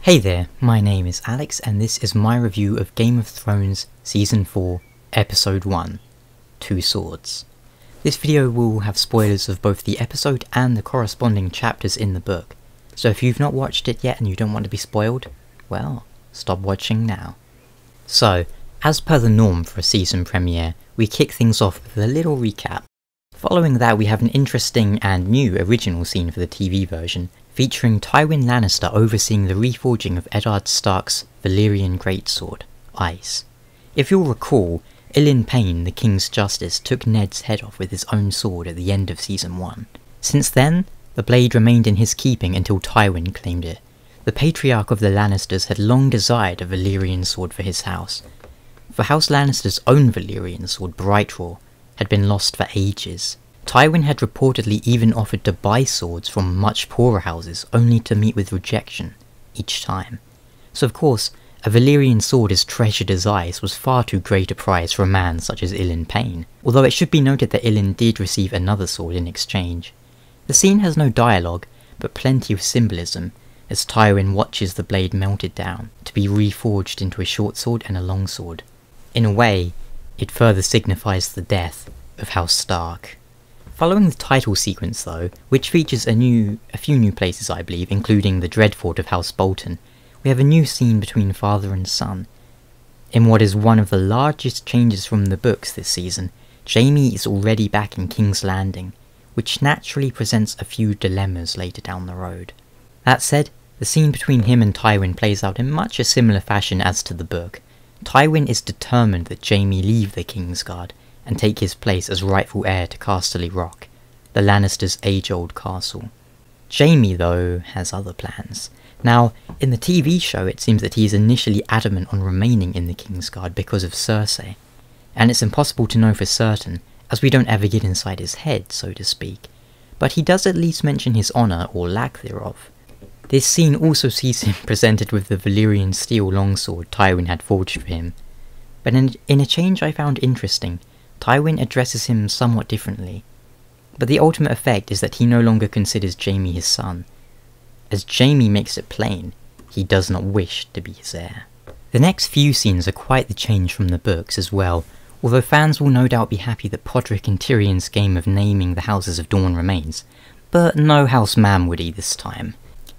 Hey there, my name is Alex and this is my review of Game of Thrones Season 4, Episode 1, Two Swords. This video will have spoilers of both the episode and the corresponding chapters in the book, so if you've not watched it yet and you don't want to be spoiled, well, stop watching now. So, as per the norm for a season premiere, we kick things off with a little recap. Following that we have an interesting and new original scene for the TV version, featuring Tywin Lannister overseeing the reforging of Eddard Stark's Valyrian greatsword, Ice. If you'll recall, Ilyn Payne, the King's Justice, took Ned's head off with his own sword at the end of Season 1. Since then, the blade remained in his keeping until Tywin claimed it. The patriarch of the Lannisters had long desired a Valyrian sword for his house. For House Lannister's own Valyrian sword, Brightroar, had been lost for ages. Tywin had reportedly even offered to buy swords from much poorer houses, only to meet with rejection, each time. So of course, a Valyrian sword as treasured as Ice was far too great a prize for a man such as Ilyn Payne, although it should be noted that Ilyn did receive another sword in exchange. The scene has no dialogue, but plenty of symbolism, as Tywin watches the blade melted down, to be reforged into a short sword and a long sword. In a way, it further signifies the death of House Stark. Following the title sequence though, which features a few new places I believe, including the Dreadfort of House Bolton, we have a new scene between father and son. In what is one of the largest changes from the books this season, Jaime is already back in King's Landing, which naturally presents a few dilemmas later down the road. That said, the scene between him and Tywin plays out in much a similar fashion as to the book. Tywin is determined that Jaime leave the Kingsguard and take his place as rightful heir to Casterly Rock, the Lannisters' age-old castle. Jaime, though, has other plans. Now, in the TV show it seems that he is initially adamant on remaining in the Kingsguard because of Cersei, and it's impossible to know for certain, as we don't ever get inside his head, so to speak, but he does at least mention his honour or lack thereof. This scene also sees him presented with the Valyrian steel longsword Tywin had forged for him, but in a change I found interesting, Tywin addresses him somewhat differently, but the ultimate effect is that he no longer considers Jaime his son, as Jaime makes it plain he does not wish to be his heir. The next few scenes are quite the change from the books as well, although fans will no doubt be happy that Podrick and Tyrion's game of naming the Houses of Dorne remains, but no House Manwoody this time.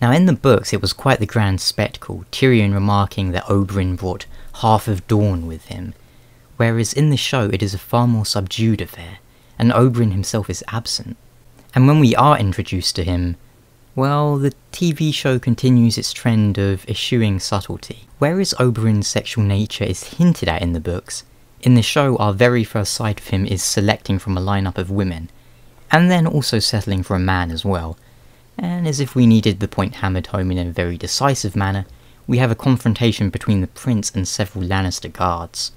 Now in the books it was quite the grand spectacle, Tyrion remarking that Oberyn brought half of Dorne with him, whereas in the show it is a far more subdued affair, and Oberyn himself is absent. And when we are introduced to him, well, the TV show continues its trend of eschewing subtlety. Whereas Oberyn's sexual nature is hinted at in the books, in the show our very first sight of him is selecting from a lineup of women, and then also settling for a man as well. And as if we needed the point hammered home in a very decisive manner, we have a confrontation between the prince and several Lannister guards.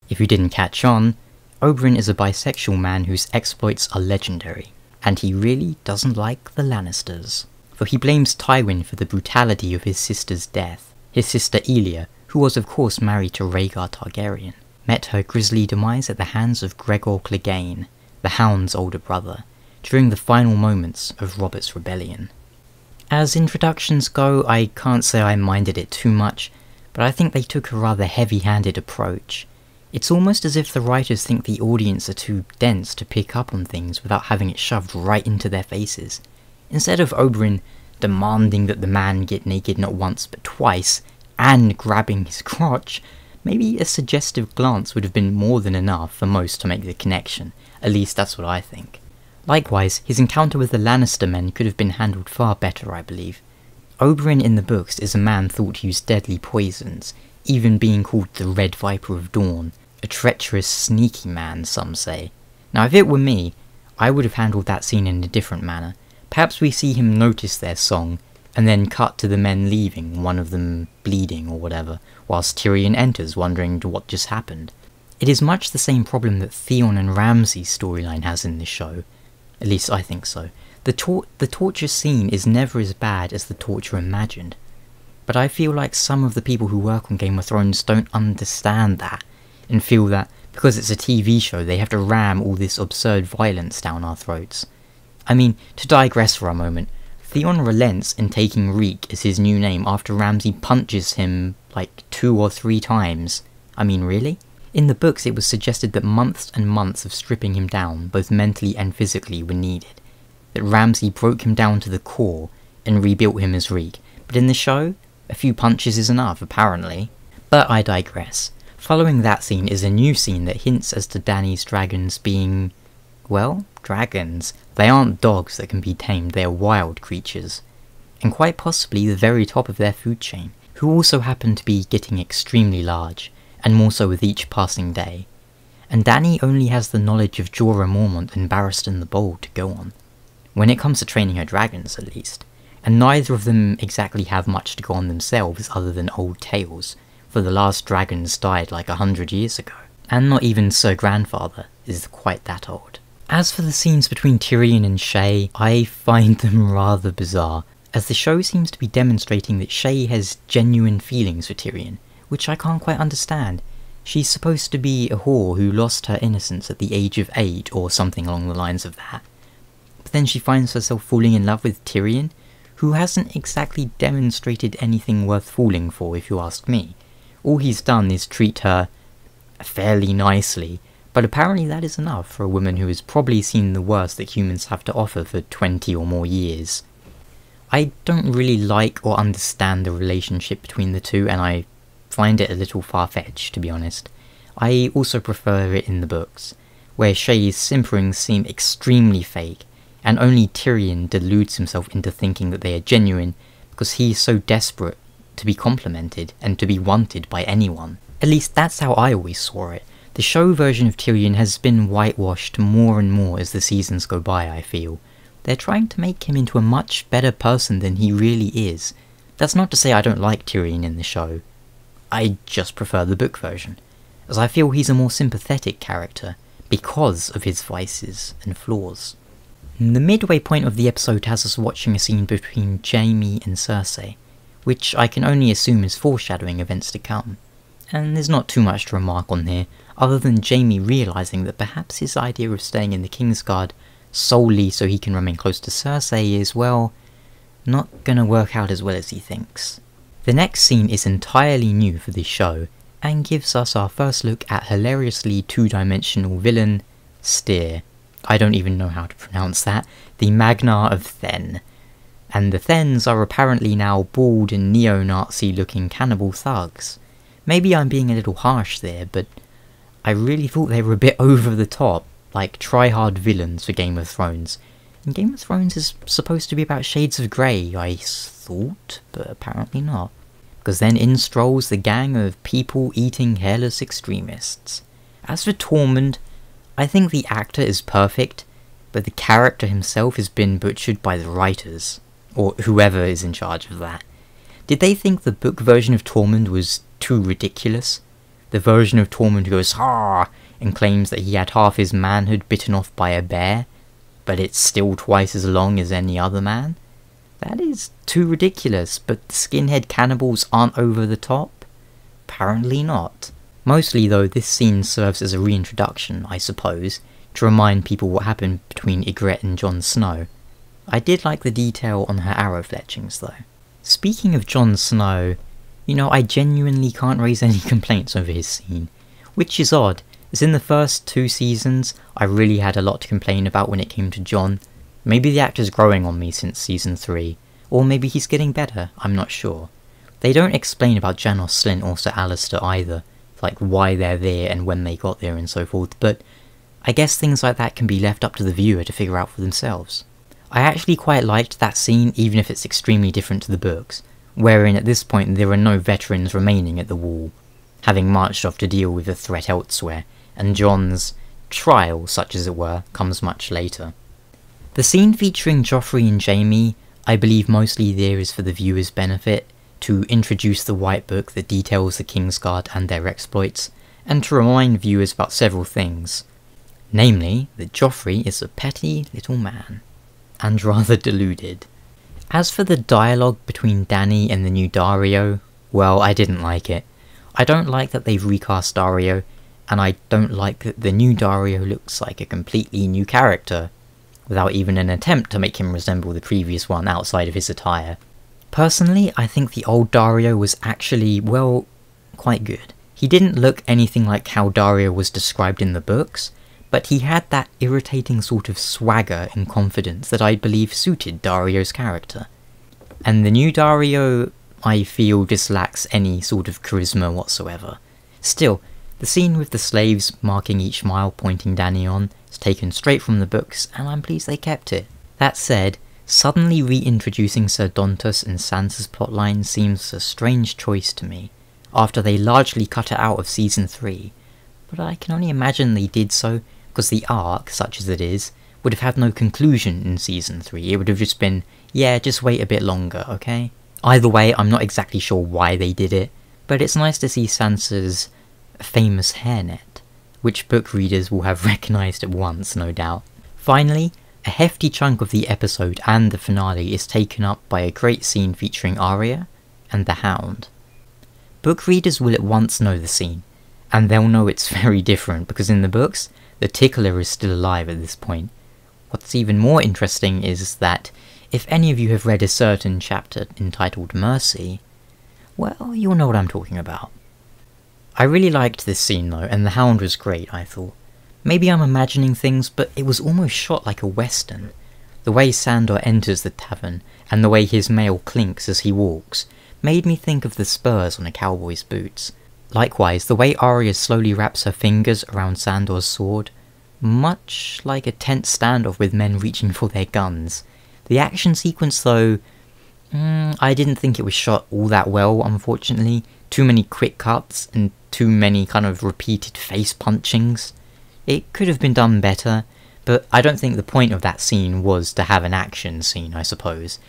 If you didn't catch on, Oberyn is a bisexual man whose exploits are legendary, and he really doesn't like the Lannisters. For he blames Tywin for the brutality of his sister's death. His sister Elia, who was of course married to Rhaegar Targaryen, met her grisly demise at the hands of Gregor Clegane, the Hound's older brother, during the final moments of Robert's rebellion. As introductions go, I can't say I minded it too much, but I think they took a rather heavy-handed approach. It's almost as if the writers think the audience are too dense to pick up on things without having it shoved right into their faces. Instead of Oberyn demanding that the man get naked not once but twice, and grabbing his crotch, maybe a suggestive glance would have been more than enough for most to make the connection. At least that's what I think. Likewise, his encounter with the Lannister men could have been handled far better, I believe. Oberyn in the books is a man thought to use deadly poisons, even being called the Red Viper of Dawn, a treacherous, sneaky man, some say. Now if it were me, I would have handled that scene in a different manner. Perhaps we see him notice their song, and then cut to the men leaving, one of them bleeding or whatever, whilst Tyrion enters wondering what just happened. It is much the same problem that Theon and Ramsay's storyline has in this show. At least I think so. The torture scene is never as bad as the torture imagined. But I feel like some of the people who work on Game of Thrones don't understand that, and feel that because it's a TV show they have to ram all this absurd violence down our throats. I mean, to digress for a moment, Theon relents in taking Reek as his new name after Ramsay punches him like 2 or 3 times. I mean, really? In the books it was suggested that months and months of stripping him down, both mentally and physically, were needed. That Ramsay broke him down to the core and rebuilt him as Reek, but in the show, a few punches is enough, apparently. But I digress. Following that scene is a new scene that hints as to Dany's dragons being, well, dragons. They aren't dogs that can be tamed, they are wild creatures. And quite possibly the very top of their food chain, who also happen to be getting extremely large, and more so with each passing day. And Dany only has the knowledge of Jorah Mormont and Barristan the Bold to go on. When it comes to training her dragons, at least. And neither of them exactly have much to go on themselves other than old tales, for the last dragons died like 100 years ago. And not even Sir Grandfather is quite that old. As for the scenes between Tyrion and Shay, I find them rather bizarre, as the show seems to be demonstrating that Shay has genuine feelings for Tyrion, which I can't quite understand. She's supposed to be a whore who lost her innocence at the age of 8 or something along the lines of that. But then she finds herself falling in love with Tyrion, who hasn't exactly demonstrated anything worth falling for if you ask me. All he's done is treat her fairly nicely, but apparently that is enough for a woman who has probably seen the worst that humans have to offer for 20 or more years. I don't really like or understand the relationship between the two, and I find it a little far-fetched, to be honest. I also prefer it in the books, where Shay's simperings seem extremely fake, and only Tyrion deludes himself into thinking that they are genuine because he is so desperate to be complimented and to be wanted by anyone. At least that's how I always saw it. The show version of Tyrion has been whitewashed more and more as the seasons go by, I feel. They're trying to make him into a much better person than he really is. That's not to say I don't like Tyrion in the show. I just prefer the book version, as I feel he's a more sympathetic character because of his vices and flaws. The midway point of the episode has us watching a scene between Jaime and Cersei, which I can only assume is foreshadowing events to come. And there's not too much to remark on here, other than Jaime realising that perhaps his idea of staying in the Kingsguard solely so he can remain close to Cersei is, well, not gonna work out as well as he thinks. The next scene is entirely new for this show, and gives us our first look at hilariously two-dimensional villain, Styr. I don't even know how to pronounce that, the Magna of Thenn. And the Thenns are apparently now bald and neo-Nazi looking cannibal thugs. Maybe I'm being a little harsh there, but I really thought they were a bit over the top, like try-hard villains for Game of Thrones. And Game of Thrones is supposed to be about shades of grey, I thought, but apparently not. Because then in strolls the gang of people-eating hairless extremists. As for Tormund, I think the actor is perfect, but the character himself has been butchered by the writers, or whoever is in charge of that. Did they think the book version of Tormund was too ridiculous? The version of Tormund goes "Har!" and claims that he had half his manhood bitten off by a bear, but it's still twice as long as any other man? That is too ridiculous, but the skinhead cannibals aren't over the top? Apparently not. Mostly though, this scene serves as a reintroduction, I suppose, to remind people what happened between Ygritte and Jon Snow. I did like the detail on her arrow fletchings though. Speaking of Jon Snow, you know, I genuinely can't raise any complaints over his scene, which is odd, as in the first 2 seasons, I really had a lot to complain about when it came to Jon. Maybe the actor's growing on me since season 3, or maybe he's getting better, I'm not sure. They don't explain about Janos Slynt or Sir Alistair either, like why they're there and when they got there and so forth, but I guess things like that can be left up to the viewer to figure out for themselves. I actually quite liked that scene, even if it's extremely different to the books, wherein at this point there are no veterans remaining at the wall, having marched off to deal with the threat elsewhere, and Jon's trial, such as it were, comes much later. The scene featuring Joffrey and Jaime, I believe mostly there is for the viewer's benefit, to introduce the White Book that details the Kingsguard and their exploits, and to remind viewers about several things. Namely, that Joffrey is a petty little man, and rather deluded. As for the dialogue between Dany and the new Daario, well, I didn't like it. I don't like that they've recast Daario, and I don't like that the new Daario looks like a completely new character. without even an attempt to make him resemble the previous one outside of his attire. Personally, I think the old Daario was actually, well, quite good. He didn't look anything like how Daario was described in the books, but he had that irritating sort of swagger and confidence that I believe suited Daario's character. And the new Daario, I feel, just lacks any sort of charisma whatsoever. Still, the scene with the slaves marking each mile pointing Dany on is taken straight from the books, and I'm pleased they kept it. That said, suddenly reintroducing Ser Dontos and Sansa's plotline seems a strange choice to me, after they largely cut it out of Season 3, but I can only imagine they did so because the arc, such as it is, would have had no conclusion in Season 3. It would have just been, yeah, just wait a bit longer, okay? Either way, I'm not exactly sure why they did it, but it's nice to see Sansa's famous hairnet, which book readers will have recognised at once, no doubt. Finally, a hefty chunk of the episode and the finale is taken up by a great scene featuring Arya and the Hound. Book readers will at once know the scene, and they'll know it's very different because in the books, the Tickler is still alive at this point. What's even more interesting is that if any of you have read a certain chapter entitled Mercy, well, you'll know what I'm talking about. I really liked this scene though, and the Hound was great, I thought. Maybe I'm imagining things, but it was almost shot like a western. The way Sandor enters the tavern, and the way his mail clinks as he walks, made me think of the spurs on a cowboy's boots. Likewise, the way Arya slowly wraps her fingers around Sandor's sword, much like a tense standoff with men reaching for their guns. The action sequence though, I didn't think it was shot all that well, unfortunately. Too many quick cuts, and too many kind of repeated face punchings. It could have been done better, but I don't think the point of that scene was to have an action scene, I suppose.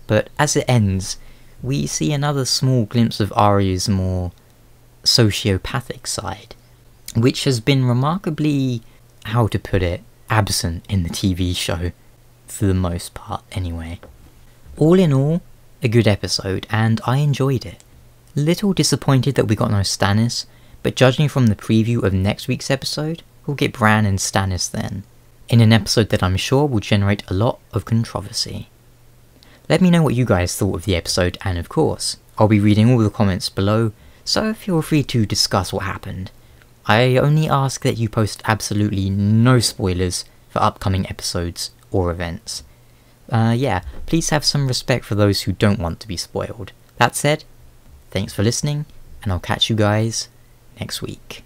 But as it ends, we see another small glimpse of Arya's more sociopathic side, which has been remarkably, how to put it, absent in the TV show, for the most part anyway. All in all, a good episode, and I enjoyed it. Little disappointed that we got no Stannis, but judging from the preview of next week's episode, we'll get Bran and Stannis then, in an episode that I'm sure will generate a lot of controversy. Let me know what you guys thought of the episode, and of course, I'll be reading all the comments below, so feel free to discuss what happened. I only ask that you post absolutely no spoilers for upcoming episodes or events. Yeah, please have some respect for those who don't want to be spoiled. That said, thanks for listening, and I'll catch you guys next week.